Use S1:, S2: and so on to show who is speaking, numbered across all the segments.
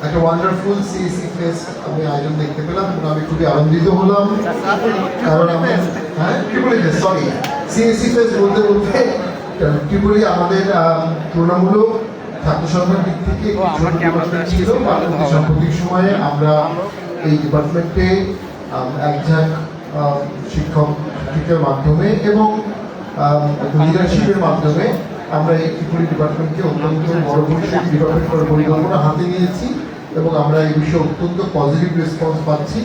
S1: একটা wonderful CSE fest আমি আয়োজন দেখতে পেলাম এবং আমি খুবই আনন্দিত হলাম, কারণ সরি সিএসি ফেস্ট বলতে বলতে ত্রিপুরি আমাদের তুলনামূলক ছাত্র সংখ্যার দিক থেকে ছিল। সাম্প্রতিক সময়ে আমরা এই ডিপার্টমেন্টে একঝাঁক শিক্ষকের মাধ্যমে এবং লিডারশিপের মাধ্যমে আমরা এই ত্রিপুরি ডিপার্টমেন্টকে অত্যন্ত বড় পরিসরে ডিপার্টমেন্ট করার পরিকল্পনা হাতে নিয়েছি এবং আমরা এই বিষয়ে অত্যন্ত পজিটিভ রেসপন্স পাচ্ছি।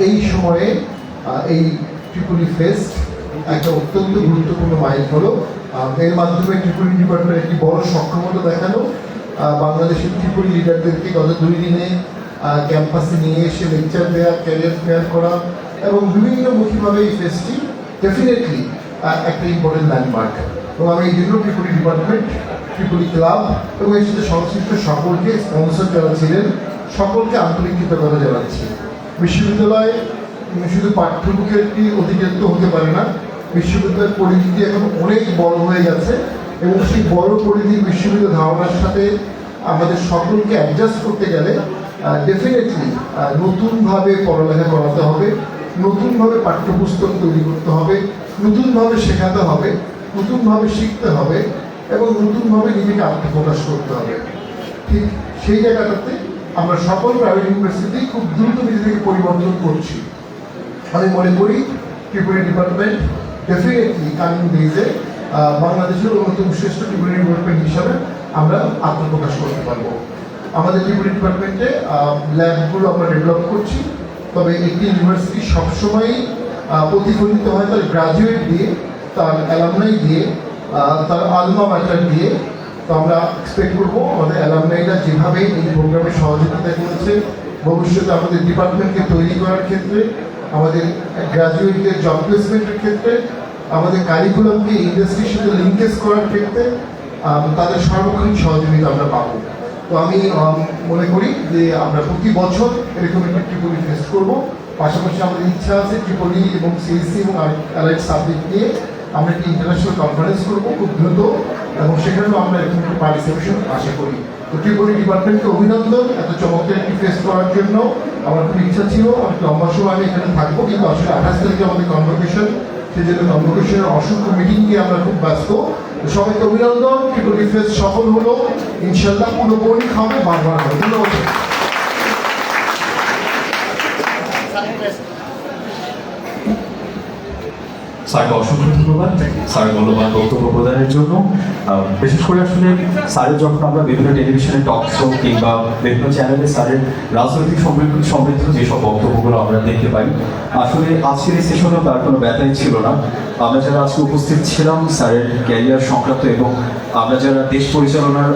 S1: এই সময়ে এই ত্রিপুরি ফেস্ট একটা অত্যন্ত গুরুত্বপূর্ণ মাইল হলো। এর মাধ্যমে ত্রিপুরি ডিপার্টমেন্ট একটি বড় সক্ষমতা দেখানো, বাংলাদেশের ত্রিপুরি লিডারদেরকে গত 2 দিনে ক্যাম্পাসে নিয়ে এসে লেকচার দেওয়া, ক্যারিয়ার ফেয়ার করা এবং বিভিন্নমুখীভাবে এই ফেস্টটি ডেফিনেটলি একটা ইম্পর্টেন্ট ল্যান্ডমার্ক। এবং আমি এই জন্য ত্রিপুরি ডিপার্টমেন্ট, ত্রিপুরি ক্লাব এবং এর সাথে সংশ্লিষ্ট সকলকে, স্পন্সর যারা ছিলেন সকলকে আন্তরিক কৃতজ্ঞতা জানাচ্ছি। বিশ্ববিদ্যালয় শুধু পাঠ্যপুস্তকের একটি অধিকেন্দ্র হতে পারে না, বিশ্ববিদ্যালয়ের পরিধি এখন অনেক বড় হয়ে গেছে এবং সেই বড় পরিধির বিশ্ববিদ্যালয় ধারণার সাথে আমাদের সকলকে অ্যাডজাস্ট করতে গেলে ডেফিনেটলি নতুনভাবে পড়ালেখা করাতে হবে, নতুনভাবে পাঠ্যপুস্তক তৈরি করতে হবে, নতুনভাবে শেখাতে হবে, নতুনভাবে শিখতে হবে এবং নতুনভাবে নিজেকে আত্মপ্রকাশ করতে হবে। ঠিক সেই জায়গাটাতে আমরা সকল প্রাইভেট ইউনিভার্সিটি খুব দ্রুত নিজেদেরকে পরিবর্তন করছি। আমি মনে করি ত্রিপুরি ডিপার্টমেন্ট ডেফিনেটলি কামিং ডেজে বাংলাদেশের অন্যতম শ্রেষ্ঠ ত্রিপুরি ডিপার্টমেন্ট হিসাবে আমরা আত্মপ্রকাশ করতে পারবো। আমাদের ত্রিপুরি ডিপার্টমেন্টে ল্যাবগুলো আমরা ডেভেলপ করছি, তবে একটি ইউনিভার্সিটি সবসময়ই প্রতিফলিত হয় তার গ্রাজুয়েট দিয়ে, তার অ্যালামনাই দিয়ে, তার আলমা ম্যাটার দিয়ে। তো আমরা এক্সপেক্ট করবো আমাদের অ্যালামনাইরা যেভাবে এই প্রোগ্রামে সহযোগিতা করেছে, ভবিষ্যতে আমাদের ডিপার্টমেন্টকে তৈরি করার ক্ষেত্রে, আমাদের গ্রাজুয়েটদের জব প্লেসমেন্টের ক্ষেত্রে, আমাদের কারিকুলামকে ইন্ডাস্ট্রির সাথে লিঙ্কেজ করার ক্ষেত্রে তাদের সার্বক্ষণিক সহযোগিতা আমরা পাবো। তো আমি মনে করি যে আমরা প্রতি বছর এরকম একটা ত্রিপুরি ফেস্ট করবো। পাশাপাশি আমাদের ইচ্ছা আছে ত্রিপুরি এবং সিএসসি এবং অ্যালাইড সাবজেক্ট নিয়ে আমরা একটি ইন্টারন্যাশনাল কনফারেন্স করবো খুব দ্রুত, এবং সেখানেও আমরা এরকম একটা পার্টিসিপেশন আশা করি। তো ত্রিপুরি ডিপার্টমেন্টকে অভিনন্দন এত চমৎকার একটি ফেস্ট করার জন্য। আমার খুব ইচ্ছা ছিল আমি লম্বা সময় আমি এখানে থাকবো, কিন্তু আসলে 28 তারিখে আমাদের কনভোকেশন, সেই জন্য কনভোকেশনের অসংখ্য মিটিং নিয়ে আমরা খুব ব্যস্ত। সবাইকে অভিনন্দন। ত্রিপুরি ফেস্ট সফল হলো, ইনশাল্লাহ পুনঃপৌনিক হবে, বারবার হবে। ধন্যবাদ।
S2: স্যারকে অসংখ্য ধন্যবাদ স্যার মূল্যবান বক্তব্য প্রদানের জন্য। বিশেষ করে আসলে স্যারের যখন আমরা বিভিন্ন টেলিভিশনে টক শো কিংবা বিভিন্ন চ্যানেলে স্যারের রাজনৈতিক সমৃদ্ধ যেসব বক্তব্যগুলো আমরা দেখতে পাই, আসলে আজকের এই সেশনেও তার কোনো ব্যথাই ছিল না। আমরা যারা আজকে উপস্থিত ছিলাম স্যারের ক্যারিয়ার সংক্রান্ত এবং আমরা যারা দেশ পরিচালনার